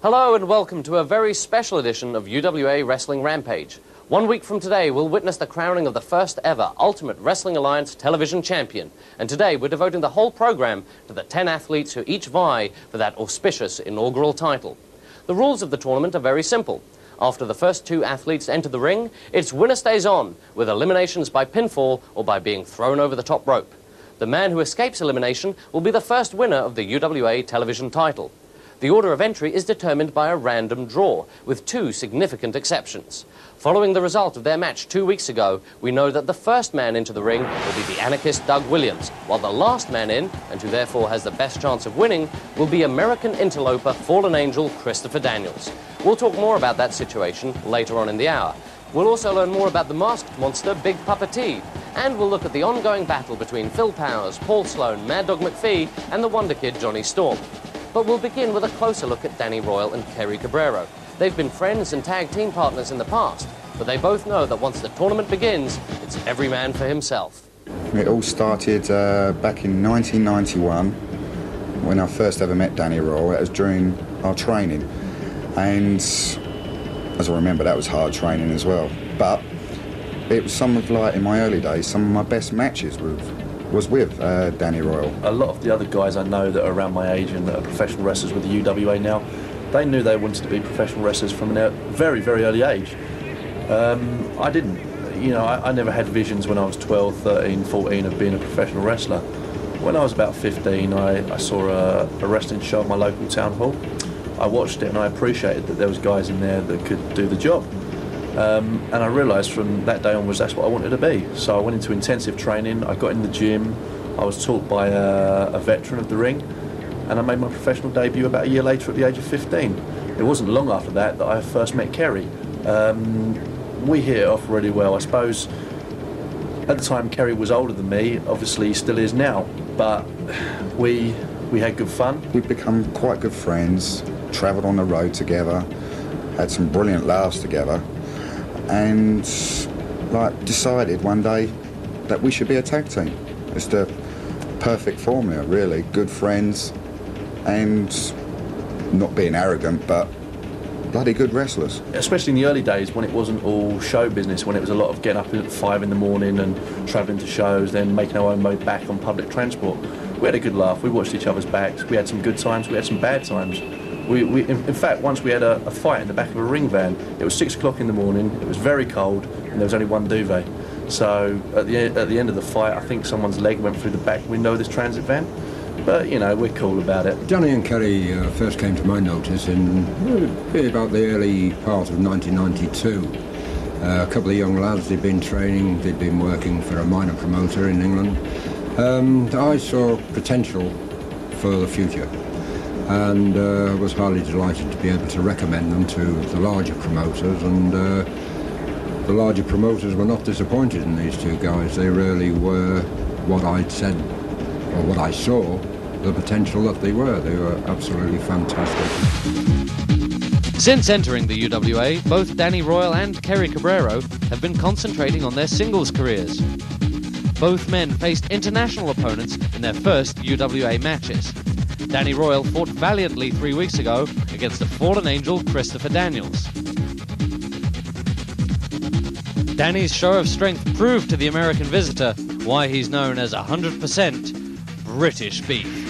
Hello and welcome to a very special edition of UWA Wrestling Rampage. 1 week from today, we'll witness the crowning of the first ever Ultimate Wrestling Alliance television champion. And today, we're devoting the whole program to the 10 athletes who each vie for that auspicious inaugural title. The rules of the tournament are very simple. After the first 2 athletes enter the ring, it's winner stays on, with eliminations by pinfall or by being thrown over the top rope. The man who escapes elimination will be the first winner of the UWA television title. The order of entry is determined by a random draw, with 2 significant exceptions. Following the result of their match 2 weeks ago, we know that the first man into the ring will be the anarchist Doug Williams, while the last man in, and who therefore has the best chance of winning, will be American interloper fallen angel Christopher Daniels. We'll talk more about that situation later on in the hour. We'll also learn more about the masked monster Big Papa T, and we'll look at the ongoing battle between Phil Powers, Paul Sloan, Mad Dog McPhee, and the Wonder Kid Johnny Storm. But we'll begin with a closer look at Danny Royal and Kerry Cabrero. They've been friends and tag team partners in the past, but they both know that once the tournament begins, it's every man for himself. It all started back in 1991, when I first ever met Danny Royal. It was during our training, and as I remember, that was hard training as well. But it was some of, like, in my early days, some of my best matches was with Danny Royal. A lot of the other guys I know that are around my age and that are professional wrestlers with the UWA now, they knew they wanted to be professional wrestlers from a very, very early age. I didn't. You know, I never had visions when I was 12, 13, 14 of being a professional wrestler. When I was about 15, I saw a wrestling show at my local town hall. I watched it and I appreciated that there was guys in there that could do the job. And I realised from that day onwards that's what I wanted to be. So I went into intensive training, I got in the gym, I was taught by a veteran of the ring, and I made my professional debut about a year later at the age of 15. It wasn't long after that I first met Kerry. We hit it off really well. I suppose at the time Kerry was older than me, obviously he still is now, but we had good fun. We've become quite good friends, travelled on the road together, had some brilliant laughs together, and decided one day that we should be a tag team. It's the perfect formula, really. Good friends and not being arrogant, but bloody good wrestlers. Especially in the early days when it wasn't all show business, when it was a lot of getting up at 5 in the morning and travelling to shows, then making our own way back on public transport. We had a good laugh, we watched each other's backs, we had some good times, we had some bad times. In fact, once we had a fight in the back of a ring van. It was 6 o'clock in the morning, it was very cold, and there was only one duvet. So at the end of the fight, I think someone's leg went through the back window of this transit van. But, you know, we're cool about it. Johnny and Kerry first came to my notice in about the early part of 1992. A couple of young lads, they'd been training, they'd been working for a minor promoter in England. I saw potential for the future, and was highly delighted to be able to recommend them to the larger promoters, and the larger promoters were not disappointed in these 2 guys. They really were what I'd said, or what I saw, the potential that they were. They were absolutely fantastic. Since entering the UWA, both Danny Royal and Kerry Cabrero have been concentrating on their singles careers. Both men faced international opponents in their first UWA matches. Danny Royal fought valiantly 3 weeks ago against the fallen angel Christopher Daniels. Danny's show of strength proved to the American visitor why he's known as 100% British beef.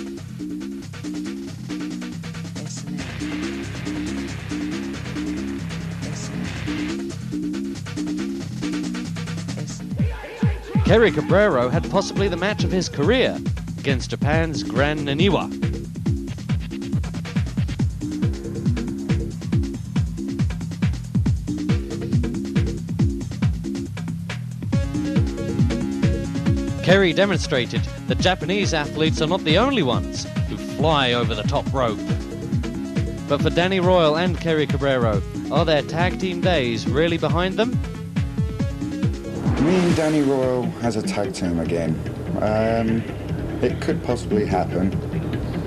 Kerry Cabrero had possibly the match of his career against Japan's Gran Naniwa. Kerry demonstrated that Japanese athletes are not the only ones who fly over the top rope. But for Danny Royal and Kerry Cabrero, are their tag team days really behind them? Me and Danny Royal as a tag team again. It could possibly happen.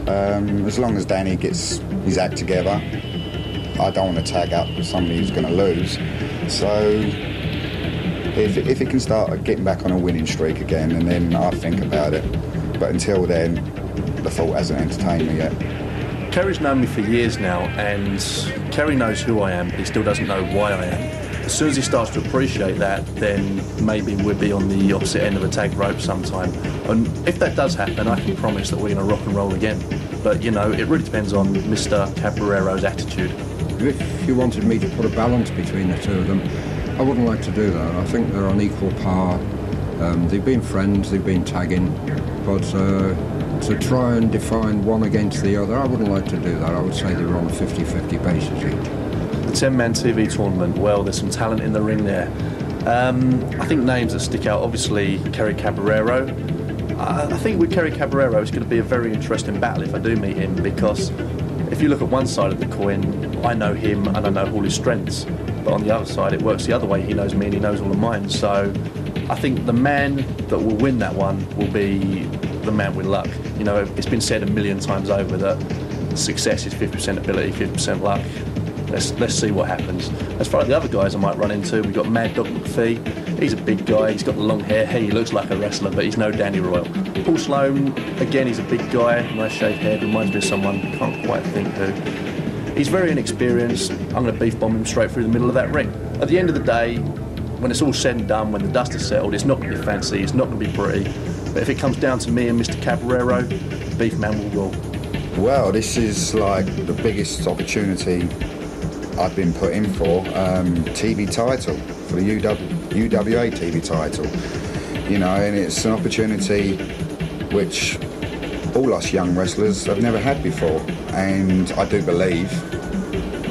As long as Danny gets his act together. I don't want to tag up with somebody who's going to lose. So if it can start getting back on a winning streak again, and then I'll think about it. But until then, the thought hasn't entertained me yet. Kerry's known me for years now, and Kerry knows who I am, but he still doesn't know why I am. As soon as he starts to appreciate that, then maybe we'll be on the opposite end of the tag rope sometime. And if that does happen, I can promise that we're going to rock and roll again. But, you know, it really depends on Mr. Cabarero's attitude. If you wanted me to put a balance between the two of them, I wouldn't like to do that. I think they're on equal par. They've been friends, they've been tagging, but to try and define one against the other, I wouldn't like to do that. I would say they were on a 50-50 basis each. The 10-man TV tournament, well, there's some talent in the ring there. I think names that stick out, obviously, Kerry Cabarero. I think with Kerry Cabarero, it's going to be a very interesting battle if I do meet him, because if you look at one side of the coin, I know him and I know all his strengths. But on the other side, it works the other way. He knows me and he knows all of mine. So I think the man that will win that one will be the man with luck. You know, it's been said a million times over that success is 50% ability, 50% luck. Let's see what happens. As far as the other guys I might run into, we've got Mad Dog McPhee. He's a big guy, he's got the long hair. He looks like a wrestler, but he's no Danny Royal. Paul Sloan, again, he's a big guy, nice shaved head, reminds me of someone, can't quite think who. He's very inexperienced. I'm going to beef bomb him straight through the middle of that ring. At the end of the day, when it's all said and done, when the dust is settled, it's not going to be fancy, it's not going to be pretty. But if it comes down to me and Mr. Cabarero, the beef man will rule. Well, this is like the biggest opportunity I've been put in for, TV title, for the UWA TV title. You know, and it's an opportunity which all us young wrestlers have never had before. And I do believe,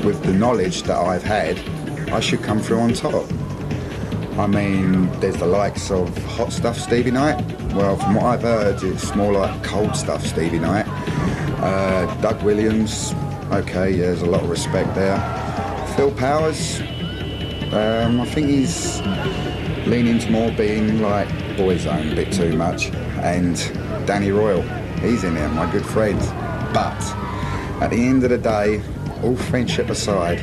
with the knowledge that I've had, I should come through on top. I mean, there's the likes of Hot Stuff Stevie Knight. Well, from what I've heard, it's more like Cold Stuff Stevie Knight. Doug Williams, okay, yeah, there's a lot of respect there. Phil Powers, I think he's leaning to more being like Boyzone a bit too much. And Danny Royal, he's in there, my good friend. But at the end of the day, all friendship aside,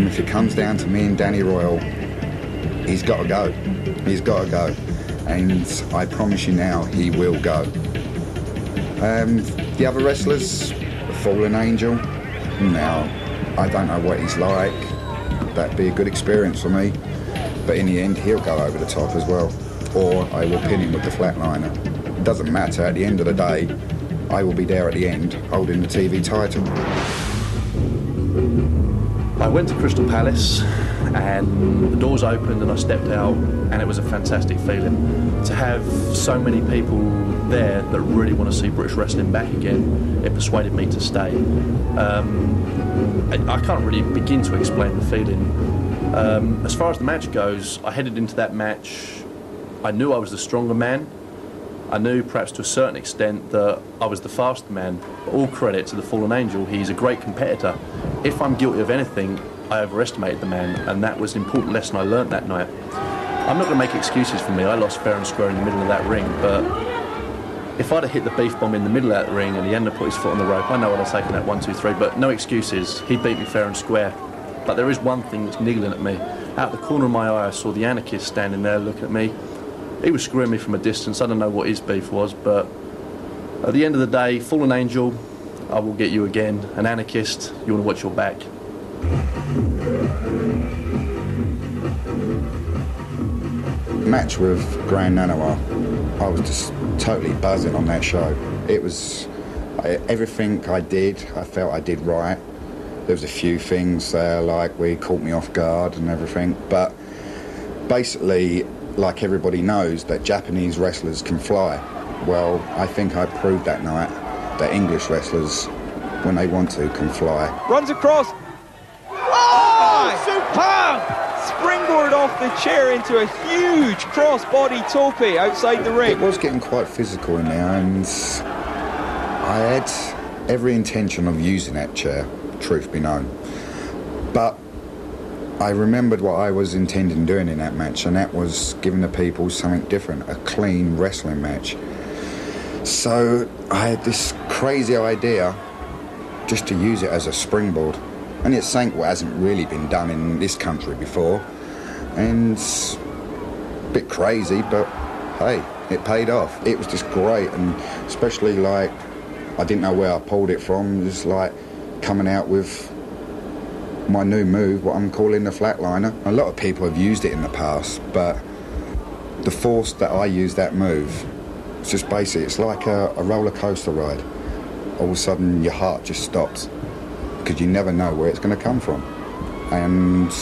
if it comes down to me and Danny Royal, he's got to go. He's got to go. And I promise you now, he will go. The other wrestlers, the Fallen Angel, now, I don't know what he's like. That'd be a good experience for me. But in the end, he'll go over the top as well. Or I will pin him with the flatliner. It doesn't matter. At the end of the day, I will be there at the end, holding the TV title. I went to Crystal Palace and the doors opened and I stepped out, and it was a fantastic feeling. To have so many people there that really want to see British wrestling back again, it persuaded me to stay. I can't really begin to explain the feeling. As far as the match goes, I headed into that match, I knew I was the stronger man. I knew perhaps to a certain extent that I was the faster man. All credit to the Fallen Angel, he's a great competitor. If I'm guilty of anything, I overestimated the man, and that was an important lesson I learnt that night. I'm not going to make excuses for me. I lost fair and square in the middle of that ring, but if I'd have hit the beef bomb in the middle of that ring and he hadn't put his foot on the rope, I know I'd have taken that 1, 2, 3, but no excuses. He beat me fair and square. But there is one thing that's niggling at me. Out the corner of my eye, I saw the Anarchist standing there looking at me. He was screwing me from a distance. I don't know what his beef was, but at the end of the day, Fallen Angel, I will get you again. An Anarchist, you want to watch your back. Match with Grand Nanawa, I was just totally buzzing on that show. It was everything I did, I felt I did right. There was a few things like where he caught me off guard and everything, but basically, like everybody knows, that Japanese wrestlers can fly. Well, I think I proved that night that English wrestlers, when they want to, can fly. Runs across. Oh, superb! Springboard off the chair into a huge cross-body tope outside the ring. It was getting quite physical in there, and I had every intention of using that chair, truth be known. But I remembered what I was intending doing in that match, and that was giving the people something different, a clean wrestling match. So I had this crazy idea just to use it as a springboard. And it's something that hasn't really been done in this country before. And it's a bit crazy, but hey, it paid off. It was just great, and especially like I didn't know where I pulled it from. Just like coming out with my new move, what I'm calling the flatliner. A lot of people have used it in the past, but the force that I use that move, it's just basically, it's like a roller coaster ride. All of a sudden your heart just stops because you never know where it's going to come from. And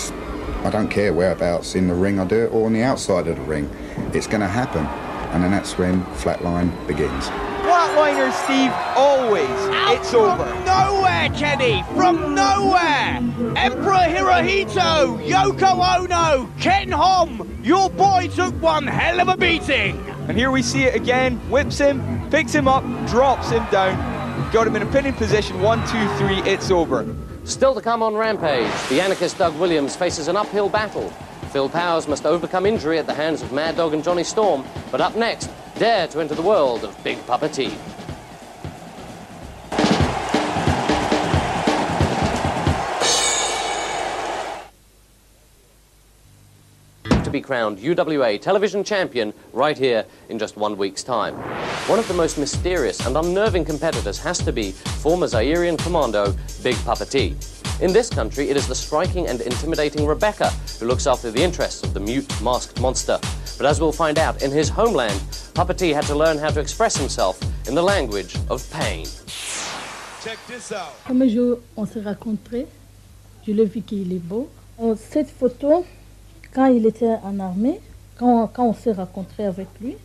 I don't care whereabouts in the ring I do it or on the outside of the ring, it's going to happen. And then that's when flatline begins. Flatliner, Steve, always, it's over. From nowhere, Kenny, from nowhere. Emperor Hirohito, Yoko Ono, Ken Hom, your boy took one hell of a beating. And here we see it again, whips him, picks him up, drops him down. Got him in a pinning position, 1, 2, 3, it's over. Still to come on Rampage, the anarchist Doug Williams faces an uphill battle. Phil Powers must overcome injury at the hands of Mad Dog and Johnny Storm. But up next, dare to enter the world of Big Papa T. To be crowned UWA television champion right here in just 1 week's time. One of the most mysterious and unnerving competitors has to be former Zairian commando Big Papa T. In this country, it is the striking and intimidating Rebecca who looks after the interests of the mute, masked monster. But as we'll find out, in his homeland, Papa T had to learn how to express himself in the language of pain. Check this out. Comme on s'est rencontrés, je l'ai vu qu'il est beau. Cette photo, quand il était en armée, quand on s'est rencontrés avec lui,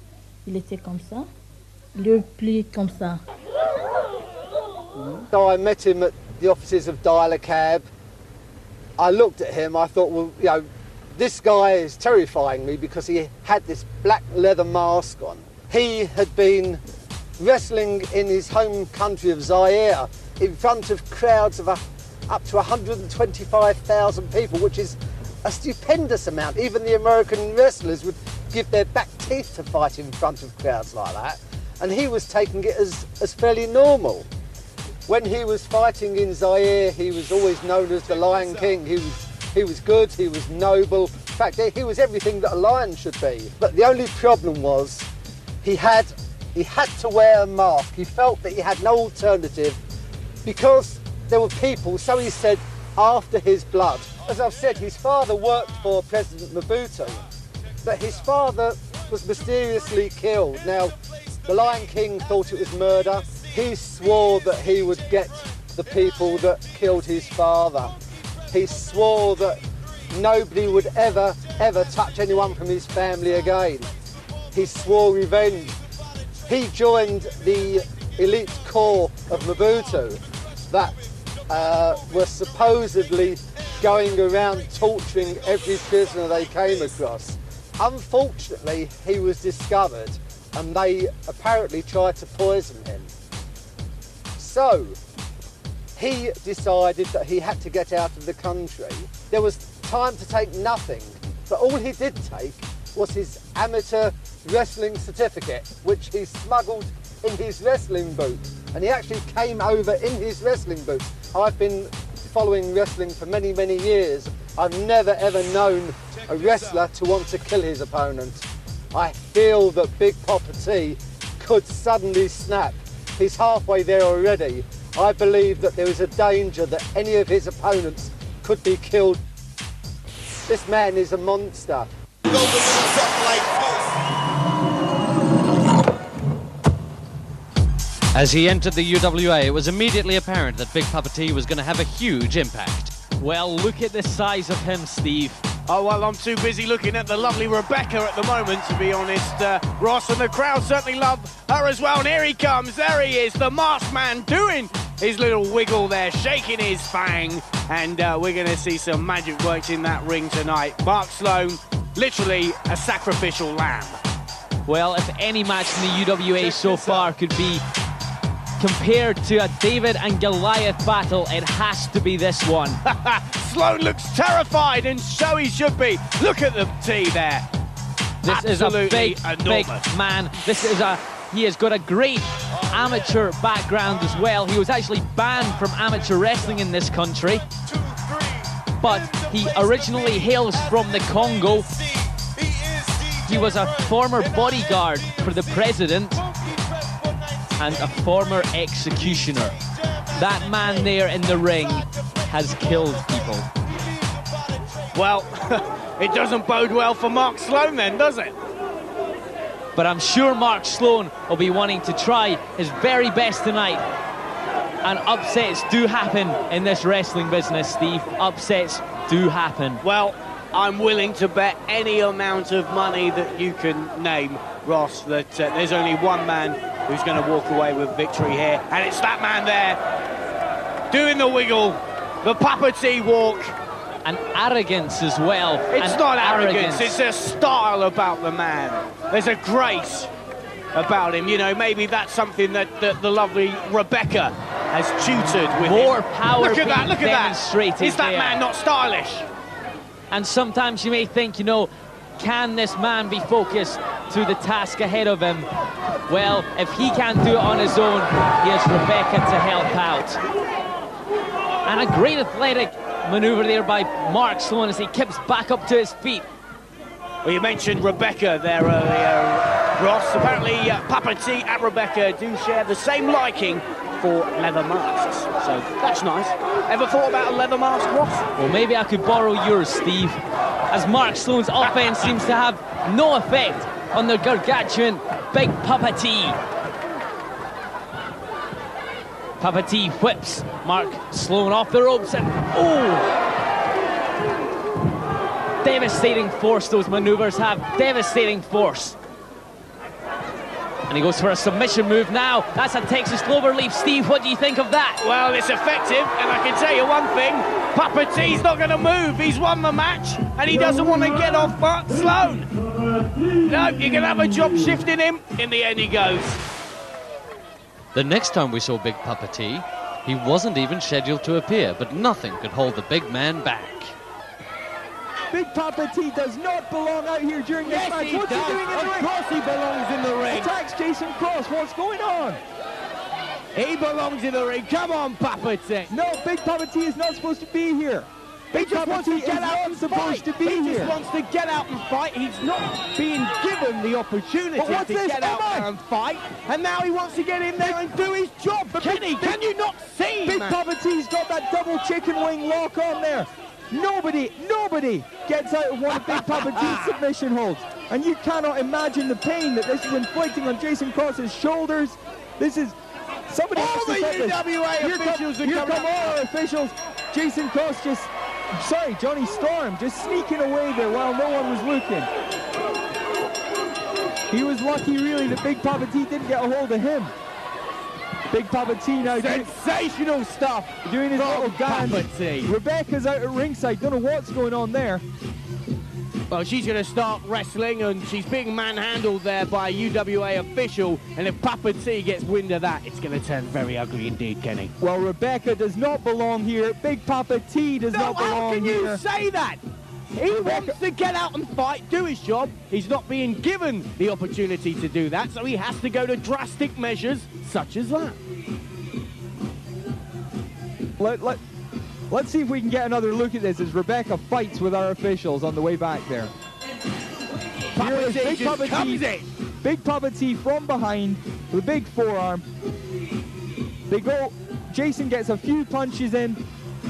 il était comme ça, le pli comme ça. So I met him at the offices of Dial-A-Cab. I looked at him, I thought, well, you know, this guy is terrifying me because he had this black leather mask on. He had been wrestling in his home country of Zaire in front of crowds of up to 125,000 people, which is a stupendous amount. Even the American wrestlers would give their back teeth to fight in front of crowds like that. And he was taking it as fairly normal. When he was fighting in Zaire, he was always known as the Lion King. He was good, he was noble. In fact, he was everything that a lion should be. But the only problem was he had to wear a mask. He felt that he had no alternative because there were people, so he said, after his blood. As I've said, his father worked for President Mobutu, but his father was mysteriously killed. Now, the Lion King thought it was murder. He swore that he would get the people that killed his father. He swore that nobody would ever touch anyone from his family again. He swore revenge. He joined the elite corps of Mobutu that were supposedly going around torturing every prisoner they came across. Unfortunately, he was discovered and they apparently tried to poison him. So, he decided that he had to get out of the country. There was time to take nothing, but all he did take was his amateur wrestling certificate, which he smuggled in his wrestling boot. And he actually came over in his wrestling boot. I've been following wrestling for many, many years. I've never ever known a wrestler to want to kill his opponent. I feel that Big Papa T could suddenly snap. He's halfway there already. I believe that there is a danger that any of his opponents could be killed. This man is a monster. As he entered the UWA, it was immediately apparent that Big Papa T was going to have a huge impact. Well, look at the size of him, Steve. Oh, well, I'm too busy looking at the lovely Rebecca at the moment, to be honest. Ross and the crowd certainly love her as well. And here he comes, there he is, the masked man doing his little wiggle there, shaking his fang. And we're going to see some magic works in that ring tonight. Mark Sloan, literally a sacrificial lamb. Well, if any match in the UWA so far could be compared to a David and Goliath battle, it has to be this one. Sloan looks terrified, and so he should be. Look at the T there. This Absolutely is a big, enormous. big man. He has got a great amateur background as well. He was actually banned from amateur wrestling in this country, but he originally hails from the Congo. He was a former bodyguard for the president. and a former executioner. That man there in the ring has killed people. Well, it doesn't bode well for Mark Sloan then, does it? But I'm sure Mark Sloan will be wanting to try his very best tonight. And upsets do happen in this wrestling business, Steve. Upsets do happen. Well, I'm willing to bet any amount of money that you can name, Ross, that there's only one man who's going to walk away with victory here. And it's that man there, doing the wiggle, the Papa T walk. And arrogance as well. It's not arrogance, it's a style about the man. There's a grace about him. You know, maybe that's something that the lovely Rebecca has tutored with more him. power Look at that, look at that. demonstrated Is that there. man not stylish? And sometimes you may think, you know, can this man be focused to the task ahead of him? Well, if he can't do it on his own, he has Rebecca to help out. And a great athletic maneuver there by Mark Sloan as he kips back up to his feet. Well, you mentioned Rebecca there earlier, Ross. Apparently, Papa T and Rebecca do share the same liking for leather masks. So that's nice. Ever thought about a leather mask, Ross? Well, maybe I could borrow yours, Steve, as Mark Sloan's offense seems to have no effect on the gargantuan Big Papa T. Papa T whips Mark Sloan off the ropes and devastating force those maneuvers have, devastating force. And he goes for a submission move now. That's a Texas Cloverleaf. Steve, what do you think of that? Well, it's effective, and I can tell you one thing, Papa T's not going to move. He's won the match, and he doesn't want to get off Mark Sloan. No, you can have a job shifting him. In the end, he goes. The next time we saw Big Papa T, he wasn't even scheduled to appear, but nothing could hold the big man back. Big Papa T does not belong out here during this match. What's he doing in the ring? Of course he belongs in the ring. Attacks Jason Cross. What's going on? He belongs in the ring. Come on, Papa T. No, Big Papa T is not supposed to be here. Big Papa T is not supposed to be here. He just wants to get out and fight. He's not being given the opportunity to get out there and fight. And now he wants to get in there and do his job. But Kenny, can you not see, Big Papa T's got that double chicken wing lock on there. Nobody gets out of one of Big Papa T's submission holds. And you cannot imagine the pain that this is inflicting on Jason Cross's shoulders. This is... Somebody all the UWA officials are coming. Here come all our officials. Jason Cross just... Sorry, Johnny Storm just sneaking away there while no one was looking. He was lucky, really, that Big Papa T didn't get a hold of him. Big Papa T now sensational stuff doing his little dance. Papa T. Rebecca's out at ringside. Don't know what's going on there. Well, she's going to start wrestling, and she's being manhandled there by a UWA official. And if Papa T gets wind of that, it's going to turn very ugly indeed, Kenny. Well, Rebecca does not belong here. Big Papa T does not belong here. How can you say that? He wants to get out and fight, do his job. He's not being given the opportunity to do that, so he has to go to drastic measures such as that. Let's see if we can get another look at this as Rebecca fights with our officials on the way back there. Papa T just comes in. Big Papa T from behind with a big forearm. They go, Jason gets a few punches in,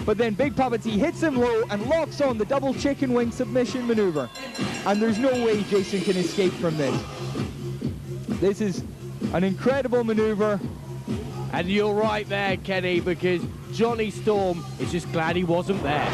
but then Big Papa T hits him low and locks on the double chicken wing submission maneuver. And there's no way Jason can escape from this. This is an incredible maneuver. And you're right there, Kenny, because Johnny Storm is just glad he wasn't there.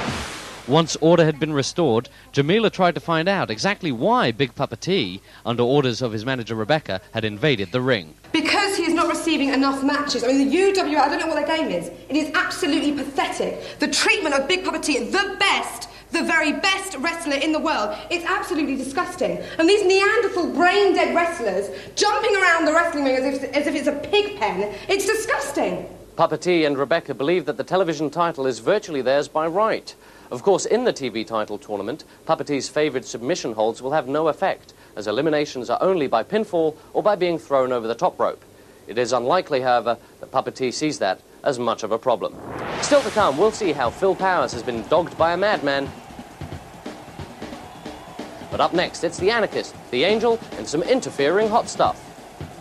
Once order had been restored, Jamila tried to find out exactly why Big Papa T, under orders of his manager Rebecca, had invaded the ring. Because he is not receiving enough matches. I mean, the UWA, I don't know what their game is. It is absolutely pathetic. The treatment of Big Papa T, the very best wrestler in the world, it's absolutely disgusting. And these Neanderthal brain-dead wrestlers jumping around the wrestling ring as if it's a pig pen, it's disgusting. Papa T and Rebecca believe that the television title is virtually theirs by right. Of course, in the TV title tournament, Papa T's favoured submission holds will have no effect, as eliminations are only by pinfall or by being thrown over the top rope. It is unlikely, however, that Papa T sees that as much of a problem. Still to come, we'll see how Phil Powers has been dogged by a madman. But up next, it's the Anarchist, the Angel, and some interfering hot stuff.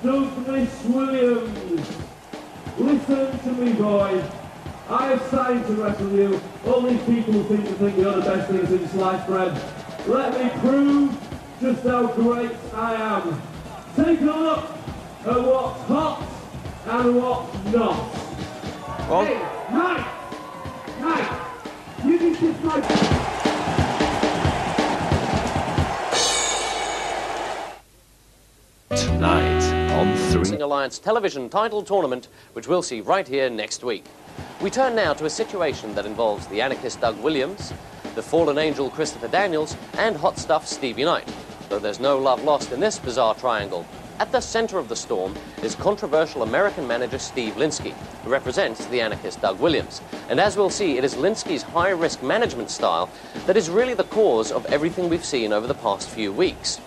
Douglas Williams. Listen to me, boy. I have signed to wrestle you. All these people seem to think you're the best thing since sliced bread. Let me prove just how great I am. Take a look at what's hot and what's not. Well, hey, Mike, you can kiss my... Tonight on 3. Wrestling Alliance Television Title Tournament, which we'll see right here next week. We turn now to a situation that involves the anarchist Doug Williams, the fallen angel Christopher Daniels, and hot stuff Stevie Knight, though there's no love lost in this bizarre triangle. At the center of the storm is controversial American manager Steve Linsky, who represents the anarchist Doug Williams. And as we'll see, it is Linsky's high-risk management style that is really the cause of everything we've seen over the past few weeks.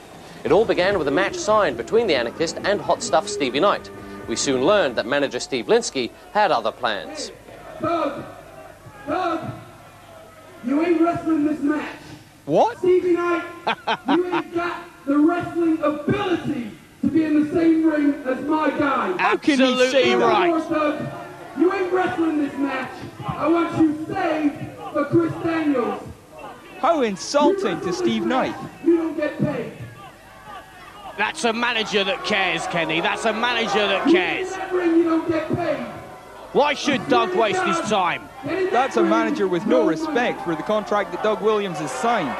It all began with a match signed between the anarchist and hot stuff Stevie Knight. We soon learned that manager Steve Linsky had other plans. Doug, you ain't wrestling this match. What? Stevie Knight, you ain't got the wrestling ability to be in the same ring as my guy. Absolutely right. Doug, you ain't wrestling this match. I want you saved for Chris Daniels. How insulting to Steve Knight. You don't get paid. That's a manager that cares, Kenny. That's a manager that cares. In that ring, you don't get paid. Why should Doug waste his time? That's a manager with no respect for the contract that Doug Williams has signed.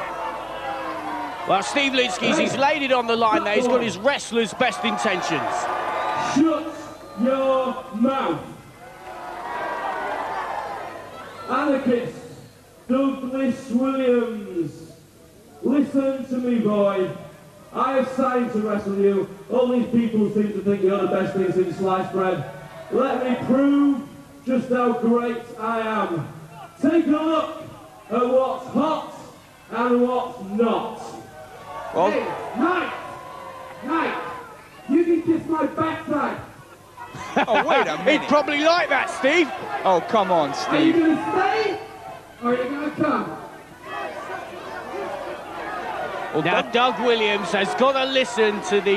Well, Steve Linsky's, he's laid it on the line there. He's got his wrestler's best intentions. Shut your mouth. Anarchist Douglas Williams. Listen to me, boy. I have signed to wrestle you. All these people seem to think you're the best thing since sliced bread. Let me prove just how great I am. Take a look at what's hot and what's not. Well, hey, Knight, you can kiss my backside. oh, wait a minute. He'd probably like that, Steve. Oh, come on, Are you Steve. going to stay or are you going to come? Well, Now, Doug Williams has got to listen to the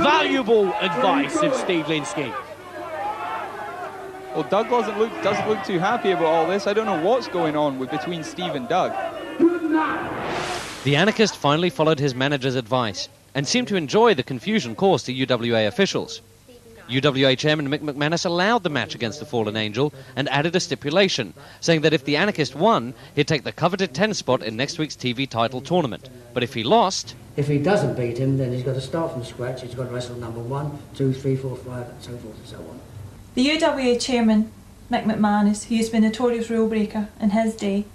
valuable advice of Steve Linsky. Well, Doug doesn't look too happy about all this. I don't know what's going on between Steve and Doug. Good night. The anarchist finally followed his manager's advice and seemed to enjoy the confusion caused to UWA officials. UWA chairman Mick McManus allowed the match against the Fallen Angel and added a stipulation, saying that if the anarchist won, he'd take the coveted 10 spot in next week's TV title tournament. But if he lost... If he doesn't beat him, then he's got to start from scratch. He's got to wrestle number 1, 2, 3, 4, 5, and so forth and so on. The UWA chairman, Mick McManus, who has been a notorious rule breaker in his day,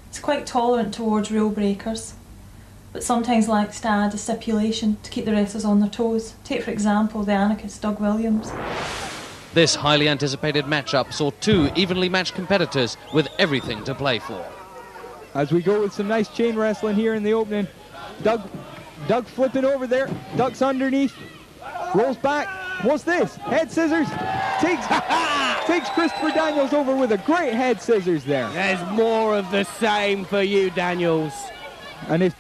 is quite tolerant towards rule breakers, but sometimes likes to add a stipulation to keep the wrestlers on their toes. Take, for example, the anarchist Doug Williams. This highly anticipated matchup saw two evenly matched competitors with everything to play for. As we go with some nice chain wrestling here in the opening. Doug flipping over there, ducks underneath, rolls back. What's this? Head scissors. Takes Christopher Daniels over with a great head scissors there. There's more of the same for you, Daniels. And if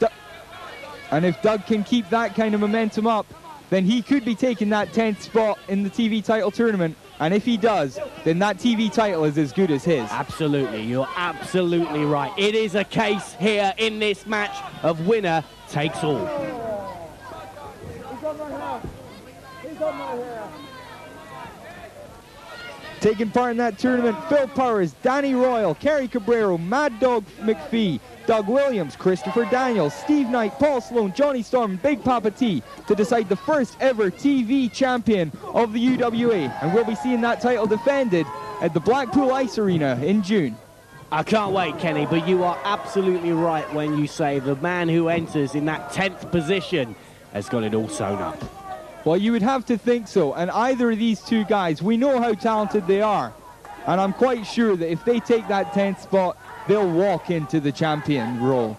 Doug can keep that kind of momentum up, then he could be taking that 10th spot in the TV title tournament. And if he does, then that TV title is as good as his. Absolutely, you're absolutely right. It is a case here in this match of winner takes all. Taking part in that tournament, Phil Powers, Danny Royal, Kerry Cabrero, Mad Dog McPhee, Doug Williams, Christopher Daniels, Steve Knight, Paul Sloan, Johnny Storm, and Big Papa T to decide the first ever TV champion of the UWA. And we'll be seeing that title defended at the Blackpool Ice Arena in June. I can't wait, Kenny, but you are absolutely right when you say the man who enters in that 10th position has got it all sewn up. Well, you would have to think so, and either of these two guys, we know how talented they are, and I'm quite sure that if they take that 10th spot, they'll walk into the champion role.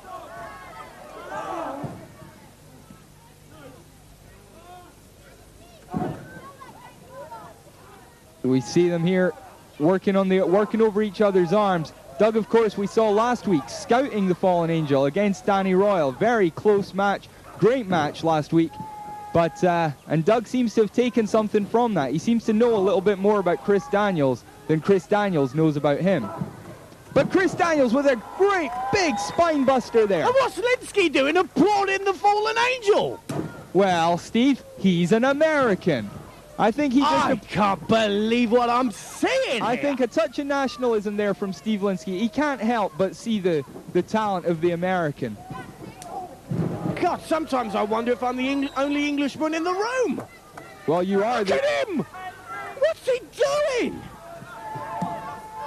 We see them here working over each other's arms. Doug, of course, we saw last week scouting the Fallen Angel against Danny Royal. Very close match, great match last week. But, and Doug seems to have taken something from that. He seems to know a little bit more about Chris Daniels than Chris Daniels knows about him. But Chris Daniels with a great big spine buster there. And what's Linsky doing, applauding the fallen angel? Well, Steve, he's an American. I think he just... I can't believe what I'm seeing I here. think a touch of nationalism there from Steve Linsky. He can't help but see the talent of the American. God, sometimes I wonder if I'm the only Englishman in the room. Well, you are. Look at him! What's he doing?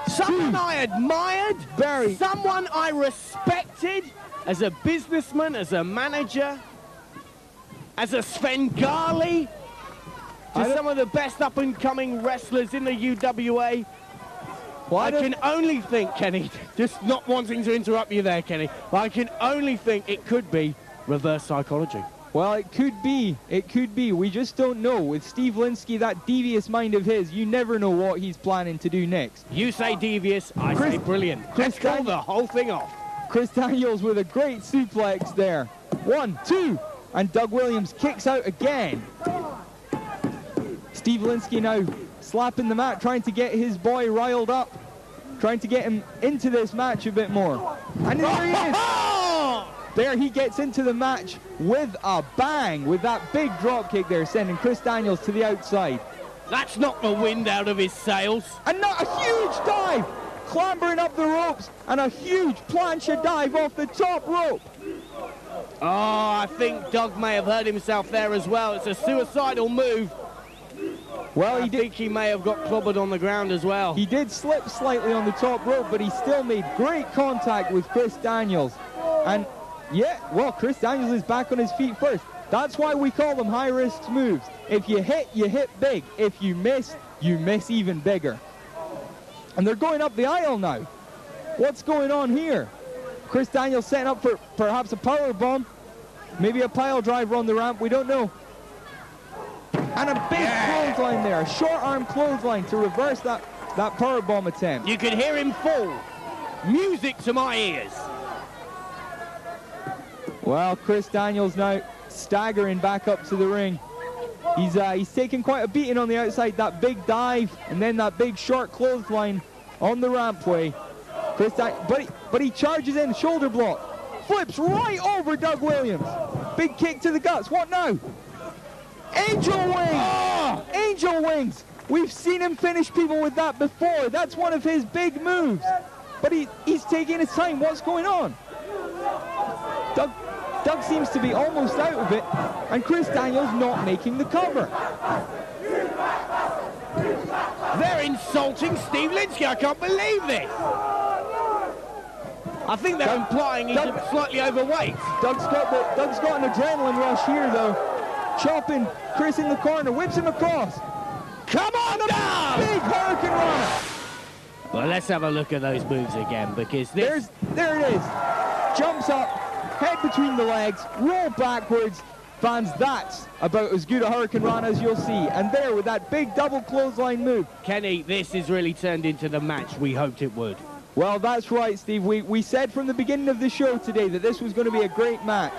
Someone I admired, someone I respected as a businessman, as a manager, as a Svengali, to some of the best up-and-coming wrestlers in the UWA. I can only think, Kenny, just not wanting to interrupt you there, Kenny, but I can only think it could be reverse psychology. Well, it could be. It could be. We just don't know. With Steve Linsky, that devious mind of his, you never know what he's planning to do next. You say devious, I say brilliant. Let's call the whole thing off. Chris Daniels with a great suplex there. 1, 2, and Doug Williams kicks out again. Steve Linsky now slapping the mat, trying to get his boy riled up, trying to get him into this match a bit more. And there he is. There he gets into the match with a bang, with that big drop kick there, sending Chris Daniels to the outside. That's knocked the wind out of his sails. And not a huge dive, clambering up the ropes, and a huge plancha dive off the top rope. Oh, I think Doug may have hurt himself there as well. It's a suicidal move. Well, I think he may have got clobbered on the ground as well. He did slip slightly on the top rope, but he still made great contact with Chris Daniels. And yeah, well, Chris Daniels is back on his feet first. That's why we call them high-risk moves. If you hit big. If you miss even bigger. And they're going up the aisle now. What's going on here? Chris Daniels setting up for perhaps a power bomb. Maybe a pile driver on the ramp, we don't know. And a big clothesline there, a short arm clothesline to reverse that power bomb attempt. You could hear him fall. Music to my ears. Well, Chris Daniels now staggering back up to the ring. He's taking quite a beating on the outside, that big dive and then that big short clothesline on the rampway. But he charges in, shoulder block, flips right over Doug Williams. Big kick to the guts. What now? Angel wings! Oh! Angel wings! We've seen him finish people with that before. That's one of his big moves. But he's taking his time. What's going on? Doug seems to be almost out of it, and Chris Daniels not making the cover. They're insulting Steve Linsky. I can't believe this. I think they're implying he's slightly overweight. Doug's got an adrenaline rush here, though. Chopping Chris in the corner, whips him across. Come on down! Big Hurricane Rana. Well, let's have a look at those moves again, because there it is. Jumps up, head between the legs, roll backwards. Fans, that's about as good a Hurricane Rana as you'll see. And there with that big double clothesline move. Kenny, this has really turned into the match we hoped it would. Well, that's right, Steve. We said from the beginning of the show today that this was going to be a great match.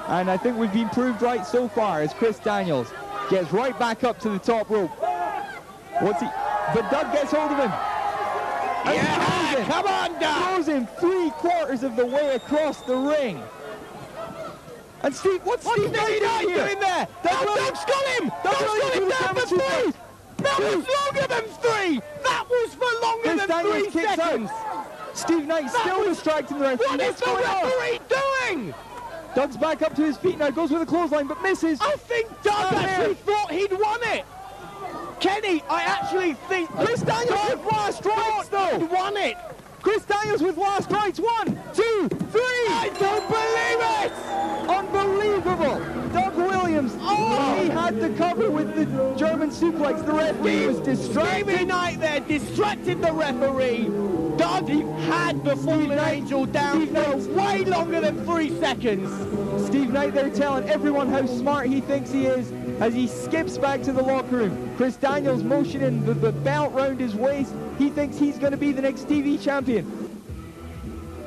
And I think we've been proved right so far as Chris Daniels gets right back up to the top rope. But Doug gets hold of him. Yeah, come on, Doug! Throws him 3/4 of the way across the ring. And Steve, what's Steve Knight doing there? Doug's got him! Doug's got him down for 3! That was longer than 3! That was for longer than 3 seconds! Steve Knight still distracting the referee. What is the referee doing? Doug's back up to his feet now, goes with a clothesline, but misses. I think Doug actually thought he'd won it. Kenny, I actually think Chris Daniels with last rights, though. He won it. Chris Daniels with last rights. 1, 2, 3. I don't believe it. Unbelievable. Doug Williams. Oh, he had the cover with the German suplex. The referee was distracted. Stevie Knight there distracted the referee. Doug had the fallen angel down for way longer than 3 seconds. Steve Knight there telling everyone how smart he thinks he is as he skips back to the locker room. Chris Daniels motioning the belt round his waist. He thinks he's going to be the next TV champion.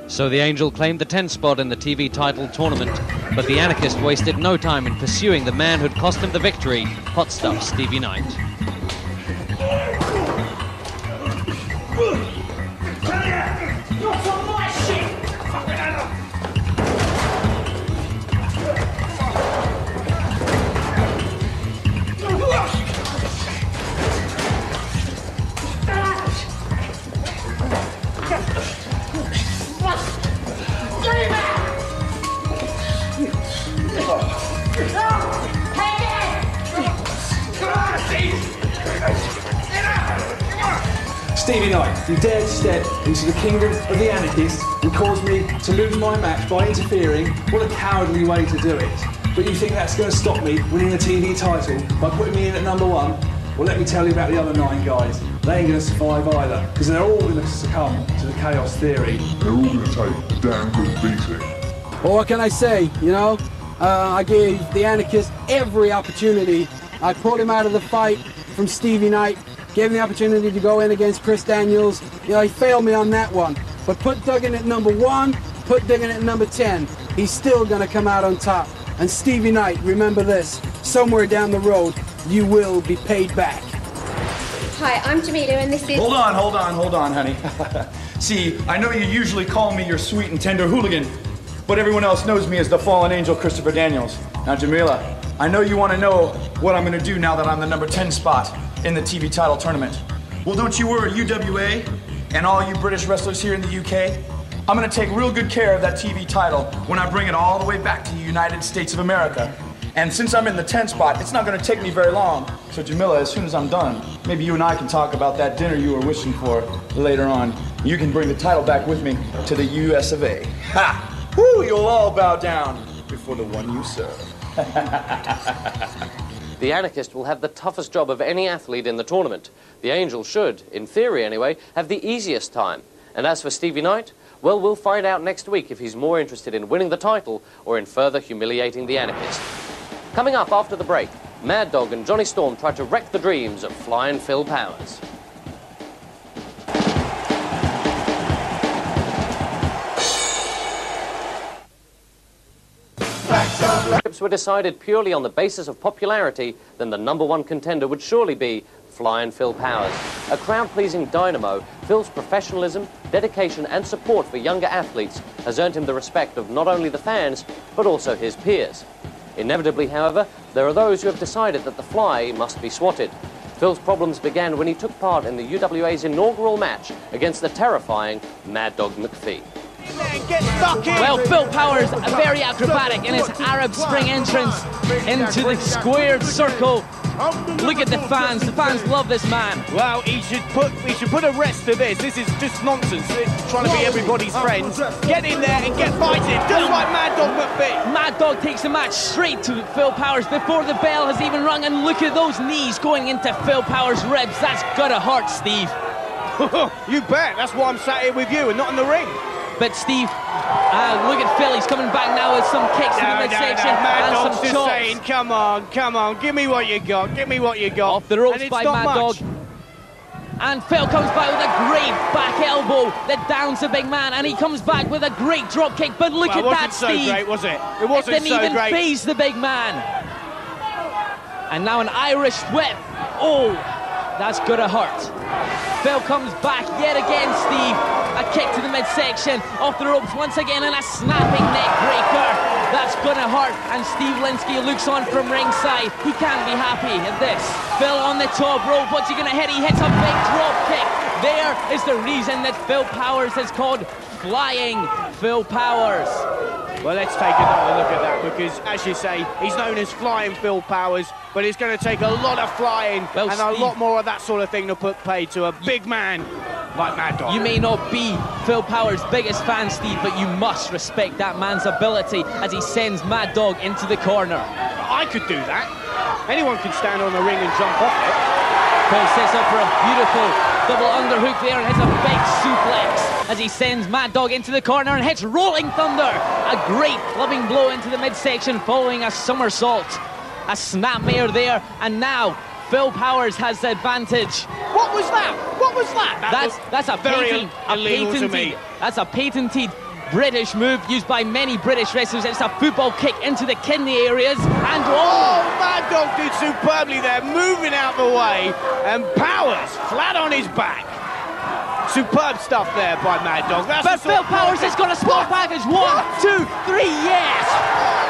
So the Angel claimed the 10th spot in the TV title tournament, but the Anarchist wasted no time in pursuing the man who'd cost him the victory, Hot Stuff Stevie Knight. Stevie Knight, you dared step into the kingdom of the Anarchists and caused me to lose my match by interfering. What a cowardly way to do it. But you think that's going to stop me winning the TV title by putting me in at number 1? Well, let me tell you about the other 9 guys. They ain't going to survive either, because they're all going to succumb to the chaos theory. They're all going to take a damn good beating. Well, what can I say, you know? I gave the Anarchist every opportunity. I pulled him out of the fight from Stevie Knight, gave him the opportunity to go in against Chris Daniels. You know, he failed me on that one. But put Duggan at number 1, put Duggan at number 10. He's still going to come out on top. And Stevie Knight, remember this, somewhere down the road, you will be paid back. Hi, I'm Jamila, and this is... Hold on, honey. See, I know you usually call me your sweet and tender hooligan, but everyone else knows me as the fallen angel Christopher Daniels. Now, Jamila, I know you want to know what I'm going to do now that I'm the number 10 spot in the TV title tournament. Well, don't you worry, UWA, and all you British wrestlers here in the UK. I'm going to take real good care of that TV title when I bring it all the way back to the United States of America. And since I'm in the 10th spot, it's not going to take me very long. So, Jamila, as soon as I'm done, maybe you and I can talk about that dinner you were wishing for later on. You can bring the title back with me to the US of A. Ha! Woo! You'll all bow down before the one you serve. The Anarchist will have the toughest job of any athlete in the tournament. The Angel should, in theory anyway, have the easiest time. And as for Stevie Knight, well, we'll find out next week if he's more interested in winning the title or in further humiliating the Anarchist. Coming up after the break, Mad Dog and Johnny Storm try to wreck the dreams of Flying Phil Powers. If were decided purely on the basis of popularity, then the number 1 contender would surely be Flying Phil Powers. A crowd-pleasing dynamo, Phil's professionalism, dedication and support for younger athletes has earned him the respect of not only the fans, but also his peers. Inevitably, however, there are those who have decided that the Fly must be swatted. Phil's problems began when he took part in the UWA's inaugural match against the terrifying Mad Dog McPhee. Well, Phil Powers, very acrobatic in his Arab Spring entrance into the squared circle. Look at the fans love this man. Well, he should put a rest to this. This is just nonsense. It's trying to be everybody's friends. Get in there and get fighting, just like Mad Dog McPhee. Mad Dog takes the match straight to Phil Powers before the bell has even rung, and look at those knees going into Phil Powers' ribs. That's gotta hurt, Steve. You bet. That's why I'm sat here with you and not in the ring. But Steve, look at Phil, he's coming back now with some kicks in the midsection and some chops. Just saying, come on, give me what you got, Off the ropes by Mad Dog. And Phil comes back with a great back elbow that downs the big man, and he comes back with a great drop kick, but look at that, Steve. It wasn't so great, was it? It wasn't so great. It didn't even faze the big man. And now an Irish whip. Oh, that's gonna hurt. Phil comes back yet again, Steve. A kick to the midsection, off the ropes once again, and a snapping neck breaker. That's gonna hurt, and Steve Linsky looks on from ringside. He can't be happy at this. Phil on the top rope, what's he gonna hit? He hits a big drop kick. There is the reason that Phil Powers is called Flying Phil Powers. Well, let's take another look at that, because, as you say, he's known as Flying Phil Powers, but it's going to take a lot of flying and Steve, a lot more of that sort of thing to put paid to a big man like Mad Dog. You may not be Phil Powers' biggest fan, Steve, but you must respect that man's ability as he sends Mad Dog into the corner. I could do that. Anyone can stand on the ring and jump off it. Phil sets up for a beautiful double underhook there and hits a big suplex as he sends Mad Dog into the corner and hits Rolling Thunder. A great clubbing blow into the midsection following a somersault. A snapmare there, and now Phil Powers has the advantage. What was that? What was that? That's a very illegal to me. That's a patented British move used by many British wrestlers. It's a football kick into the kidney areas, and Mad Dog did superbly there, moving out the way, and Powers flat on his back. Superb stuff there by Mad Dog. But Phil Powers has got a small package. 1, 2, 3, yes!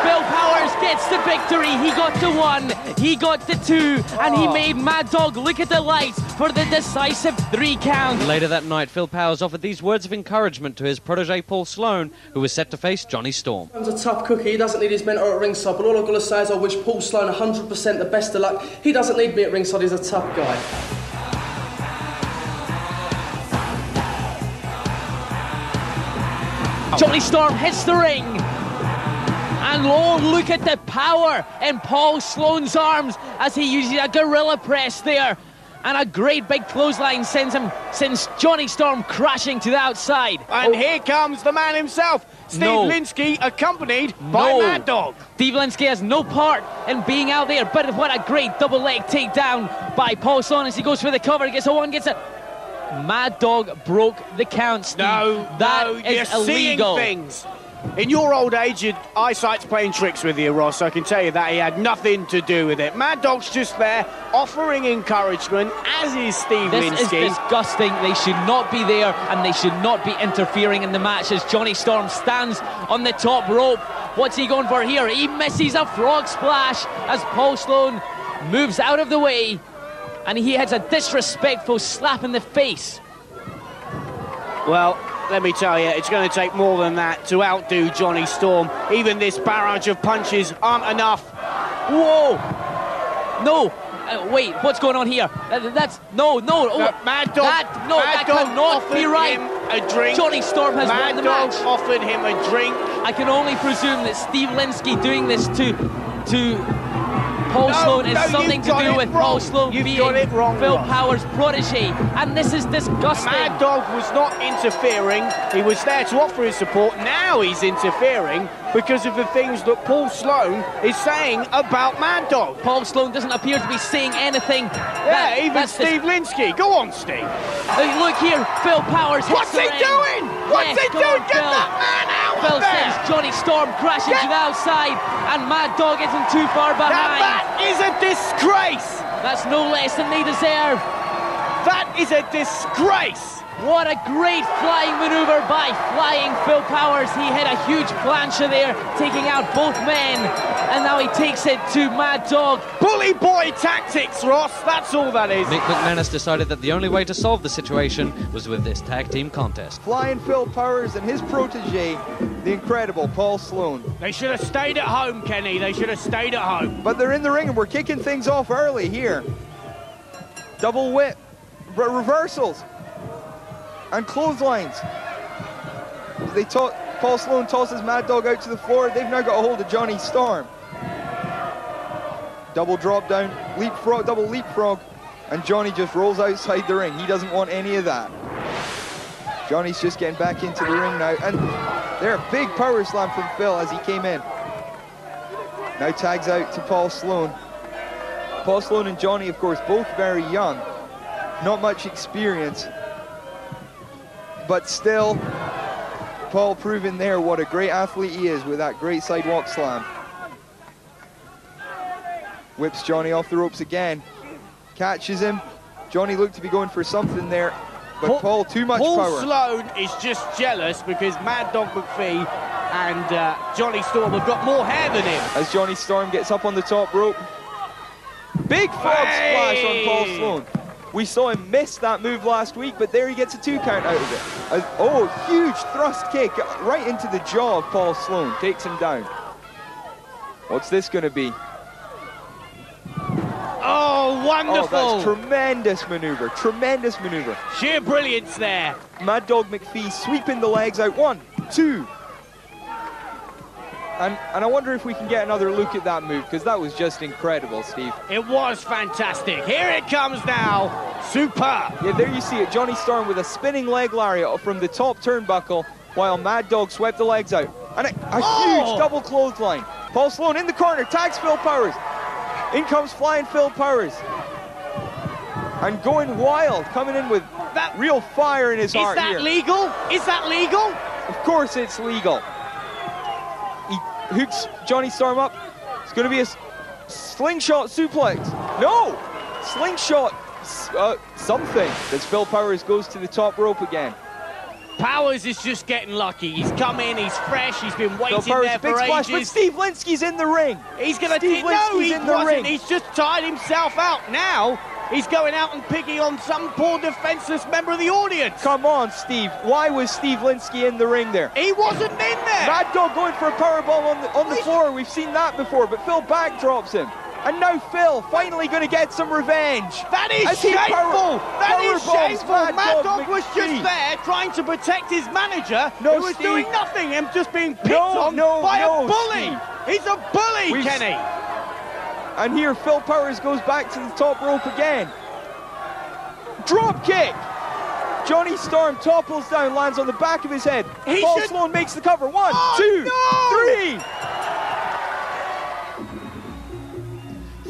Phil Powers gets the victory. He got the 1, he got the 2, and he made Mad Dog look at the lights for the decisive 3 count. Later that night, Phil Powers offered these words of encouragement to his protege Paul Sloan, who was set to face Johnny Storm. He's a tough cookie. He doesn't need his mentor at ringside, but all I've got to say is I wish Paul Sloan 100% the best of luck. He doesn't need me at ringside. He's a tough guy. Johnny Storm hits the ring, and look at the power in Paul Sloan's arms as he uses a gorilla press there, and a great big clothesline sends Johnny Storm crashing to the outside. And here comes the man himself, Steve Linsky, accompanied by Mad Dog. Steve Linsky has no part in being out there, but what a great double leg takedown by Paul Sloan as he goes for the cover, gets a 1, gets a... Mad Dog broke the count, Steve. That is illegal. Seeing things. In your old age, your eyesight's playing tricks with you, Ross. I can tell you that he had nothing to do with it. Mad Dog's just there offering encouragement, as is Steve Linsky. This is disgusting. They should not be there, and they should not be interfering in the match as Johnny Storm stands on the top rope. What's he going for here? He misses a frog splash as Paul Sloan moves out of the way, and he has a disrespectful slap in the face. Well, let me tell you, it's going to take more than that to outdo Johnny Storm. Even this barrage of punches aren't enough. Whoa! No! Wait, what's going on here? That's... No. Mad Dog, that cannot be right. A drink. Johnny Storm has won the match. Mad Dog offered him a drink. I can only presume that Steve Linsky doing this to Paul Sloan is something to do with Paul Sloan being Phil Powers' protege, and this is disgusting. Mad Dog was not interfering. He was there to offer his support. Now he's interfering because of the things that Paul Sloan is saying about Mad Dog. Paul Sloan doesn't appear to be saying anything. Even Steve Linsky. Go on, Steve. Look here, Phil Powers hits What's he doing? What's he doing? Get that man out Phil of there! sends Johnny Storm crashing to the outside, and Mad Dog isn't too far behind. That is a disgrace! That's no less than they deserve. That is a disgrace! What a great flying maneuver by Flying Phil Powers. He had a huge plancha there, taking out both men, and now he takes it to Mad Dog. Bully boy tactics, Ross, that's all that is. Mick McManus decided that the only way to solve the situation was with this tag team contest. Flying Phil Powers and his protege, the incredible Paul Sloan. They should have stayed at home, Kenny. They should have stayed at home. But they're in the ring and we're kicking things off early here. Double whip, reversals, and clotheslines. Paul Sloan tosses Mad Dog out to the floor. They've now got a hold of Johnny Storm. Double drop down, leapfrog, double leapfrog, and Johnny just rolls outside the ring. He doesn't want any of that. Johnny's just getting back into the ring now, and there, a big power slam from Phil as he came in. Now tags out to Paul Sloan. Paul Sloan and Johnny, of course, both very young. Not much experience. But still, Paul proving there what a great athlete he is with that great sidewalk slam. Whips Johnny off the ropes again. Catches him. Johnny looked to be going for something there, but Paul, too much power. Paul Sloan is just jealous because Mad Dog McPhee and Johnny Storm have got more hair than him. As Johnny Storm gets up on the top rope. Big frog splash on Paul Sloan. We saw him miss that move last week, but there he gets a 2 count out of it. Huge thrust kick right into the jaw of Paul Sloan. Takes him down. What's this going to be? Oh, wonderful! Oh, that's tremendous maneuver. Tremendous maneuver. Sheer brilliance there. Mad Dog McPhee sweeping the legs out. 1, 2. And I wonder if we can get another look at that move, because that was just incredible, Steve. It was fantastic. Here it comes now. Superb. Yeah, there you see it. Johnny Storm with a spinning leg lariat from the top turnbuckle, while Mad Dog swept the legs out. And a huge double clothesline. Paul Sloan in the corner, tags Phil Powers. In comes Flying Phil Powers. And going wild, coming in with that real fire in his heart here. Is that legal? Is that legal? Of course it's legal. He hooks Johnny Storm up. It's going to be a slingshot suplex. No! Slingshot something as Phil Powers goes to the top rope again. Powers is just getting lucky. He's come in, he's fresh, he's been waiting Phil Powers, there big for splash, ages. but Steve Linsky's in the ring. He's going to... No, he wasn't. He's just tired himself out. Now, he's going out and picking on some poor defenseless member of the audience. Come on, Steve. Why was Steve Linsky in the ring there? He wasn't in there. Mad Dog going for a powerbomb on the floor. We've seen that before, but Phil backdrops him. And now Phil finally going to get some revenge. That is shameful. That is shameful. Mad Dog was just there trying to protect his manager, who was doing nothing and just being picked on by a bully. Steve. He's a bully, Kenny. And here Phil Powers goes back to the top rope again. Drop kick. Johnny Storm topples down, lands on the back of his head. Paul Sloan makes the cover. 1, 2, 3.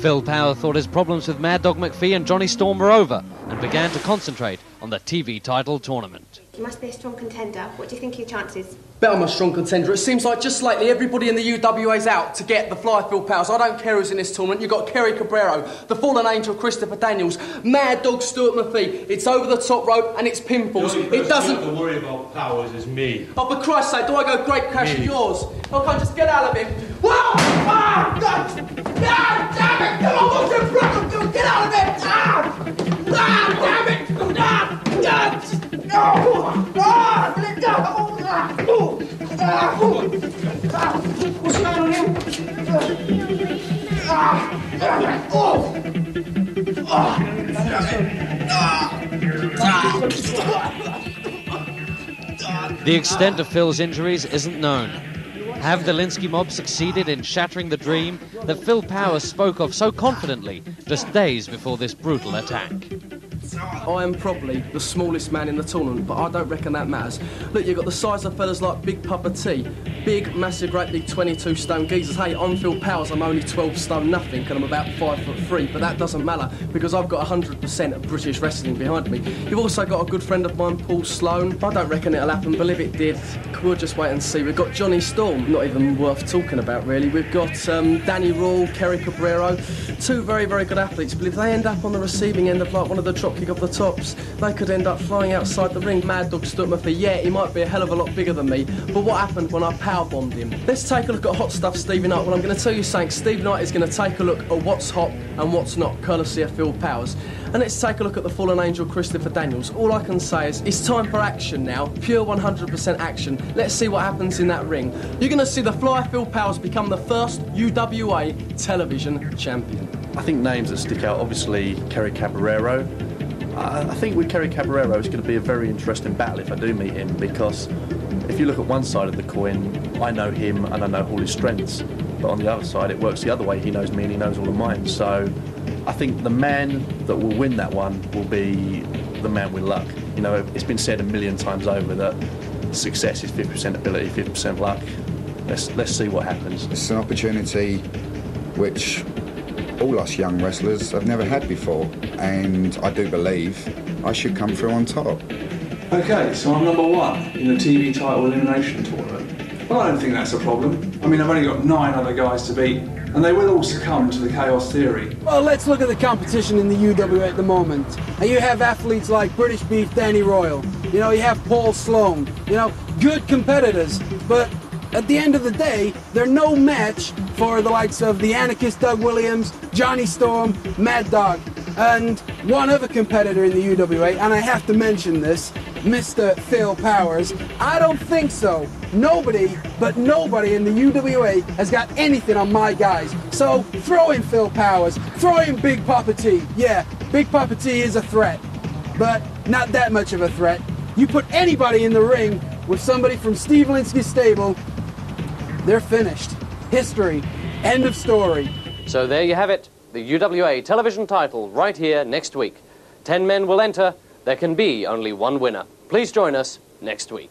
Phil Power thought his problems with Mad Dog McPhee and Johnny Storm were over and began to concentrate on the TV title tournament. You must be a strong contender. What do you think of your chances? Bet I'm a strong contender. It seems like just lately everybody in the UWA's out to get the Fly Phil Powers. I don't care who's in this tournament. You've got Kerry Cabrero, the Fallen Angel Christopher Daniels, Mad Dog Stuart McPhee. It's over the top rope and it's pinfalls. It doesn't... The worry about Powers is me. Oh, for Christ's sake, do I go great crash with yours? I can't just get out of it. Whoa! Ah! God! Ah, damn it! Come on, what's your problem? Get out of it! Ah! Ah, damn it! Ah! Ah! No! Ah! Let go! Ah! Oh! Ah! Oh! Ah! What's going on here? Ah! Oh! The extent of Phil's injuries isn't known. Have the Linsky mob succeeded in shattering the dream that Phil Powers spoke of so confidently just days before this brutal attack? I am probably the smallest man in the tournament, but I don't reckon that matters. Look, you've got the size of fellas like Big Papa T, big, massive, great big 22-stone geezers. Hey, I'm Phil Powers, I'm only 12 stone nothing, and I'm about 5'3", but that doesn't matter because I've got 100% of British wrestling behind me. You've also got a good friend of mine, Paul Sloan. I don't reckon it'll happen, but if it did, we'll just wait and see. We've got Johnny Storm, not even worth talking about, really. We've got Danny Rawl, Kerry Cabrero, two very, very good athletes, but if they end up on the receiving end of like one of the dropkick of the tops, they could end up flying outside the ring. Mad Dog Stuart McPhee, yeah, he might be a hell of a lot bigger than me, but what happened when I powerbombed him? Let's take a look at Hot Stuff Stevie Knight. Well, I'm going to tell you something. Steve Knight is going to take a look at what's hot and what's not, courtesy of Phil Powers. And let's take a look at the Fallen Angel Christopher Daniels. All I can say is it's time for action now, pure 100% action. Let's see what happens in that ring. You're going to see the Fly Phil Powers become the first UWA television champion. I think names that stick out, obviously Kerry Cabrero. I think with Kerry Cabrero it's going to be a very interesting battle if I do meet him, because if you look at one side of the coin, I know him and I know all his strengths, but on the other side it works the other way. He knows me and he knows all of mine. So I think the man that will win that one will be the man with luck. You know, it's been said a million times over that success is 50% ability, 50% luck. Let's see what happens. It's an opportunity which all us young wrestlers have never had before, and I do believe I should come through on top. Okay, so I'm number 1 in the TV title elimination tournament. Well, I don't think that's a problem. I mean, I've only got 9 other guys to beat, and they will all succumb to the chaos theory. Well, let's look at the competition in the UWA at the moment. And you have athletes like British Beef Danny Royal. You know, you have Paul Sloan. You know, good competitors, but at the end of the day, they're no match for the likes of the Anarchist Doug Williams, Johnny Storm, Mad Dog, and one other competitor in the UWA, and I have to mention this, Mr. Phil Powers. I don't think so. Nobody in the UWA has got anything on my guys. So throw in Phil Powers, throw in Big Papa T. Yeah, Big Papa T is a threat, but not that much of a threat. You put anybody in the ring with somebody from Steve Linsky's stable, they're finished. History. End of story. So there you have it. The UWA television title right here next week. 10 men will enter. There can be only one winner. Please join us next week.